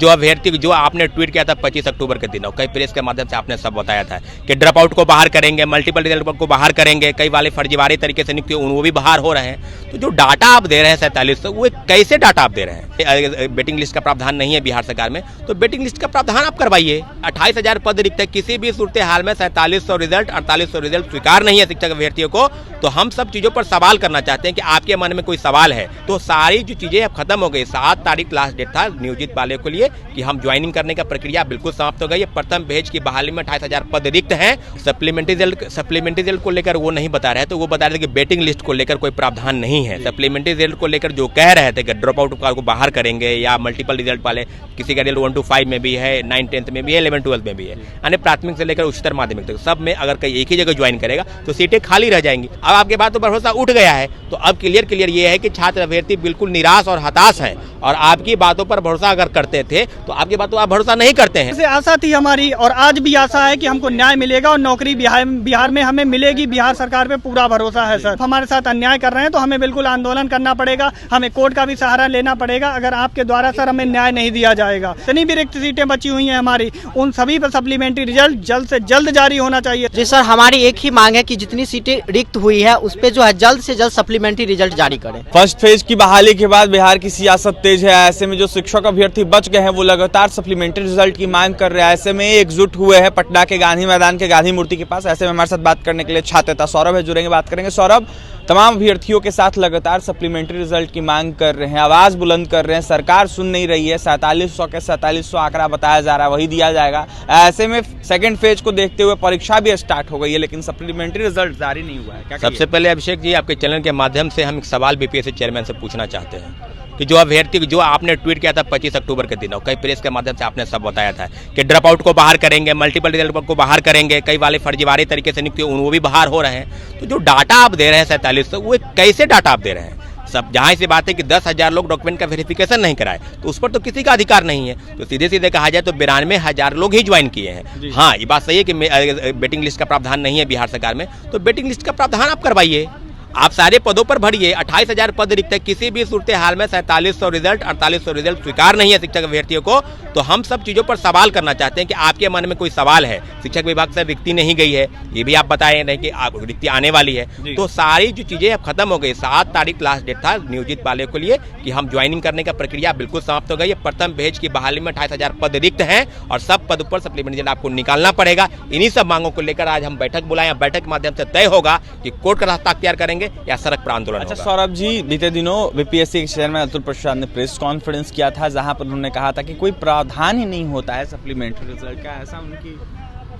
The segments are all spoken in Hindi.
जो अभ्यर्थी जो आपने ट्वीट किया था 25 अक्टूबर के दिन और कई प्रेस के माध्यम से आपने सब बताया था कि ड्रॉप आउट को बाहर करेंगे, मल्टीपल रिजल्ट को बाहर करेंगे, कई वाले फर्जीवारी तरीके से नियुक्ति वो भी बाहर हो रहे हैं। तो जो डाटा आप दे रहे हैं 4700, वो कैसे डाटा आप दे रहे हैं? वेटिंग लिस्ट का प्रावधान नहीं है बिहार सरकार में, तो वेटिंग लिस्ट का प्रावधान आप करवाइए। 28,000 पद रिक्त है, किसी भी सूरत हाल में 4700 रिजल्ट 4800 रिजल्ट स्वीकार नहीं है शिक्षक अभ्यर्थियों को। तो हम सब चीज़ों पर सवाल करना चाहते हैं कि आपके मन में कोई सवाल है तो सारी जो चीज़ें अब खत्म हो गई। 7 तारीख लास्ट डेट था नियोजित वाले के लिए कि हम ज्वाइनिंग करने का प्रक्रिया बिल्कुल समाप्त हो गई है। प्रथम भेज की बहाली में 28,000 पद रिक्त हैं। सप्लीमेंट्री रिजल्ट को लेकर वो नहीं बता रहे थे, वो बता रहे थे कि वेटिंग लिस्ट को लेकर कोई प्रावधान नहीं है। सप्लीमेंट्री रिजल्ट को लेकर जो कह रहे थे कि ड्रॉप आउट को बाहर करेंगे या मल्टीपल रिजल्ट वाले, किसी का रिजल्ट 1 to 5 में भी है, 9 10th में भी है, 11 12 में भी है, यानी प्राथमिक से लेकर उच्चतर माध्यमिक तक सब में अगर कहीं एक ही जगह ज्वाइन करेगा तो सीटें खाली रह जाएंगी। अब आपके बात पर भरोसा उठ गया है, तो अब क्लियर ये है कि छात्र अभ्यर्थी बिल्कुल निराश और हताश हैं और आपकी बातों पर भरोसा अगर करते थे तो आपकी बातों आप भरोसा नहीं करते हैं। आशा थी हमारी और आज भी आशा है कि हमको न्याय मिलेगा और नौकरी बिहार में हमें मिलेगी। बिहार सरकार पे पूरा भरोसा है सर। हमारे साथ अन्याय कर रहे हैं तो हमें बिल्कुल आंदोलन करना पड़ेगा, हमें कोर्ट का भी सहारा लेना पड़ेगा। अगर आपके द्वारा सर हमें न्याय नहीं दिया जाएगा, जितनी भी रिक्त सीटें बची हुई हैं हमारी, उन सभी पर सप्लीमेंट्री रिजल्ट जल्द से जल्द जारी होना चाहिए। जी सर, हमारी एक ही मांग है कि जितनी सीटें रिक्त हुई है उस पे जो है जल्द से जल्द सप्लीमेंट्री रिजल्ट जारी करें। फर्स्ट फेज की बहाली के बाद बिहार की सियासत तेज है। ऐसे में जो शिक्षक अभ्यर्थी बच गए हैं वो लगातार सप्लीमेंट्री रिजल्ट की मांग कर रहे हैं। ऐसे में एकजुट हुए हैं पटना के गांधी मैदान के गांधी मूर्ति के पास। ऐसे में हमारे साथ बात करने के लिए छात्र सौरभ है, जुड़ेंगे, बात करेंगे। सौरभ, तमाम अभ्यर्थियों के साथ लगातार सप्लीमेंट्री रिजल्ट की मांग कर रहे हैं, आवाज बुलंद कर रहे हैं, सरकार सुन नहीं रही है। 4700 के 4700 आंकड़ा बताया जा रहा है, वही दिया जाएगा। ऐसे में सेकंड फेज को देखते हुए परीक्षा भी स्टार्ट हो गई है लेकिन सप्लीमेंट्री रिजल्ट जारी नहीं हुआ है। क्या सबसे पहले अभिषेक जी, आपके चैनल के माध्यम से हम एक सवाल बीपीएससी चेयरमैन से पूछना चाहते हैं कि जो अभ्यर्थी जो आपने ट्वीट किया था 25 अक्टूबर के दिन और कई प्रेस के माध्यम से आपने सब बताया था कि ड्रॉप आउट को बाहर करेंगे, मल्टीपल रिजल्ट को बाहर करेंगे, कई वाले फर्जीवारी तरीके से नियुक्ति वो भी बाहर हो रहे हैं। तो जो डाटा आप दे रहे हैं 4700, वो कैसे डाटा आप दे रहे हैं? सब जहाँ से बात है कि 10,000 लोग डॉक्यूमेंट का वेरिफिकेशन नहीं कराए तो उस पर तो किसी का अधिकार नहीं है। तो सीधे सीधे कहा जाए तो 92,000 लोग ही ज्वाइन किए हैं। हाँ, ये बात सही है कि वेटिंग लिस्ट का प्रावधान नहीं है बिहार सरकार में, तो वेटिंग लिस्ट का प्रावधान आप करवाइए। आप सारे पदों पर भरिए। 28,000 पद रिक्त है, किसी भी सूरत हाल में 4700 रिजल्ट 4800 रिजल्ट स्वीकार नहीं है शिक्षक अभ्यर्थियों को। तो हम सब चीज़ों पर सवाल करना चाहते हैं कि आपके मन में कोई सवाल है। शिक्षक विभाग से रिक्ति नहीं गई है, ये भी आप बताए नहीं कि रिक्ति आने वाली है। तो सारी जो चीज़ें अब खत्म हो गई। 7 तारीख लास्ट डेट था नियोजित वाले के लिए कि हम ज्वाइनिंग करने का प्रक्रिया बिल्कुल समाप्त हो गई है। प्रथम भेज की बहाली में 28,000 पद रिक्त हैं और सब पद पर सप्लीमेंट्री रिजल्ट आपको निकालना पड़ेगा। इन्हीं सब मांगों को लेकर आज हम बैठक बुलाए। बैठक के माध्यम से तय होगा कि कोर्ट का रास्ता अख्तियार करेंगे या सड़क पर आंदोलन। अच्छा सौरभ जी, बीते दिनों बीपीएससी के चेयरमैन अतुल प्रसाद ने प्रेस कॉन्फ्रेंस किया था जहां पर उन्होंने कहा था कि कोई प्रावधान ही नहीं होता है सप्लीमेंट्री रिजल्ट का। ऐसा उनकी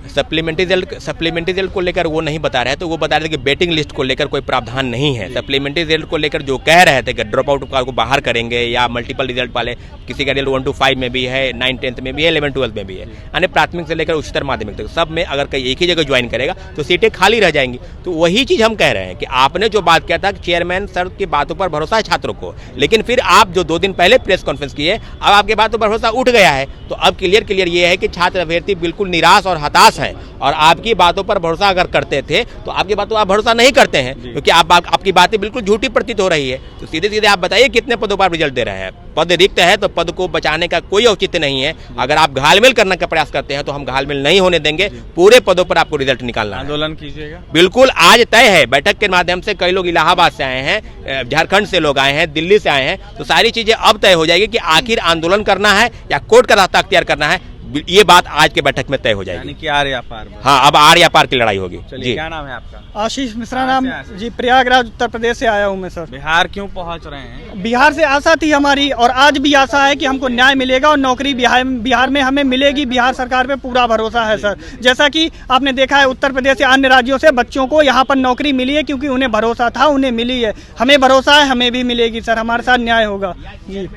सप्लीमेंट्री रिजल्ट को लेकर वो नहीं बता रहे थे, वो बता रहे थे कि वेटिंग लिस्ट को लेकर कोई प्रावधान नहीं है। सप्लीमेंट्री रिजल्ट को लेकर जो कह रहे थे कि ड्रॉप आउट को बाहर करेंगे या मल्टीपल रिजल्ट वाले, किसी का रिजल्ट 1 to 5 में भी है, 9 10th में भी है, 11 12 में भी है, यानी प्राथमिक से लेकर उच्चतर माध्यमिक तक सब में अगर कहीं एक ही जगह ज्वाइन करेगा तो सीटें खाली रह जाएंगी। तो वही चीज़ हम कह रहे हैं कि आपने जो बात किया था कि चेयरमैन सर की बातों पर भरोसा है छात्रों को, लेकिन फिर आप जो 2 दिन पहले प्रेस कॉन्फ्रेंस किए, अब आपके बातों पर भरोसा उठ गया है। तो अब क्लियर ये है कि छात्र अभ्यर्थी बिल्कुल निराश और हताश हैं और आपकी बातों पर भरोसा अगर करते थे तो आपकी बातों आप भरोसा नहीं करते हैं, क्योंकि आपकी बातें बिल्कुल झूठी प्रतीत हो रही है। तो सीधे सीधे आप बताइए कितने पदों पर रिजल्ट दे रहे हैं? पद रिक्त है तो पद को बचाने का कोई औचित्य नहीं है। अगर आप घालमेल करने का प्रयास करते हैं तो हम घालमेल नहीं होने देंगे। पूरे पदों पर आपको रिजल्ट निकालना है। आंदोलन कीजिएगा बिल्कुल, आज तय है। बैठक के माध्यम से कई लोग इलाहाबाद से आए हैं, झारखंड से लोग आए हैं, दिल्ली से आए हैं। तो सारी चीजें अब तय हो जाएगी कि आखिर आंदोलन करना है या कोर्ट का रास्ता अख्तियार करना है। ये बात आज के बैठक में तय हो जाएगी। कि आर या पार। हाँ, अब आर या पार की लड़ाई होगी। जी, क्या नाम है आपका? आशीष मिश्रा नाम जी, प्रयागराज उत्तर प्रदेश से आया हूँ मैं सर। बिहार क्यों पहुंच रहे हैं? बिहार से आशा थी हमारी और आज भी आशा है कि हमको न्याय मिलेगा और नौकरी बिहार में हमें मिलेगी। बिहार सरकार पे पूरा भरोसा है सर। जैसा कि आपने देखा है उत्तर प्रदेश से अन्य राज्यों से बच्चों को यहाँ पर नौकरी मिली है क्योंकि उन्हें भरोसा था, उन्हें मिली है। हमें भरोसा है हमें भी मिलेगी सर, हमारे साथ न्याय होगा। जी,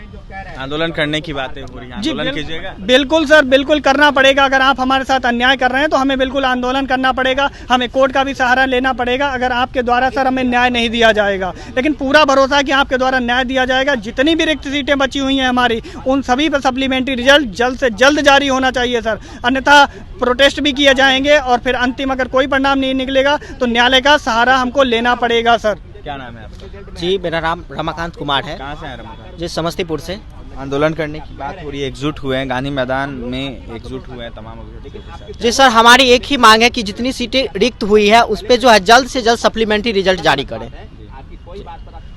आंदोलन करने की बातें हो रही है, आंदोलन कीजिएगा? बिल्कुल सर, बिल्कुल करना पड़ेगा। अगर आप हमारे साथ अन्याय कर रहे हैं तो हमें बिल्कुल आंदोलन करना पड़ेगा, हमें कोर्ट का भी सहारा लेना पड़ेगा। अगर आपके द्वारा सर हमें न्याय नहीं दिया जाएगा, लेकिन पूरा भरोसा है कि आपके द्वारा न्याय दिया जाएगा। जितनी भी रिक्त सीटें बची हुई हैं हमारी, उन सभी पर सप्लीमेंट्री रिजल्ट जल्द से जल्द जारी होना चाहिए सर, अन्यथा प्रोटेस्ट भी किए जाएंगे और फिर अंतिम अगर कोई परिणाम नहीं निकलेगा तो न्यायालय का सहारा हमको लेना पड़ेगा सर। क्या नाम है आपका? जी, मेरा नाम रमाकांत कुमार है। कहाँ से आए रमाकांत? जी, समस्तीपुर से। आंदोलन करने की बात हो रही है, एकजुट हुए हैं गांधी मैदान में, एकजुट हुए हैं तमाम अभ्यर्थियों के साथ। जी सर, हमारी एक ही मांग है कि जितनी सीटें रिक्त हुई है उस पे जो है जल्द से जल्द सप्लीमेंट्री रिजल्ट जारी करें।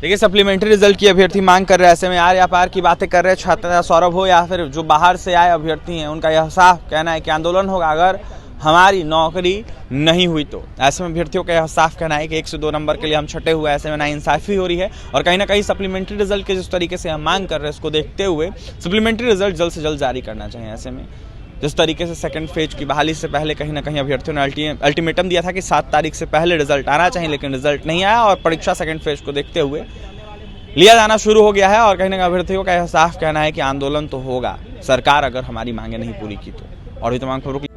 देखिए, सप्लीमेंट्री रिजल्ट की अभ्यर्थी मांग कर रहे हैं। ऐसे में आर या पार की बातें कर रहे हैं छात्र सौरभ हो या फिर जो बाहर से आए अभ्यर्थी हैं, उनका यह साफ कहना है कि आंदोलन होगा अगर हमारी नौकरी नहीं हुई तो। ऐसे में अभ्यर्थियों का यह साफ कहना है कि 1 से 2 नंबर के लिए हम छटे हुए, ऐसे में नाइंसाफी हो रही है और कहीं ना कहीं सप्लीमेंट्री रिजल्ट के जिस तरीके से हम मांग कर रहे हैं उसको देखते हुए सप्लीमेंट्री रिजल्ट जल्द से जल्द जारी करना चाहिए। ऐसे में जिस तरीके से सेकंड फेज की बहाली से पहले कहीं ना कहीं अभ्यर्थियों ने अल्टीमेटम दिया था कि 7 तारीख से पहले रिजल्ट आना चाहिए, लेकिन रिजल्ट नहीं आया और परीक्षा सेकंड फेज को देखते हुए लिया जाना शुरू हो गया है और कहीं ना कहीं अभ्यर्थियों का यह साफ कहना है कि आंदोलन तो होगा सरकार अगर हमारी मांगे नहीं पूरी की तो। और भी तमाम खबरों की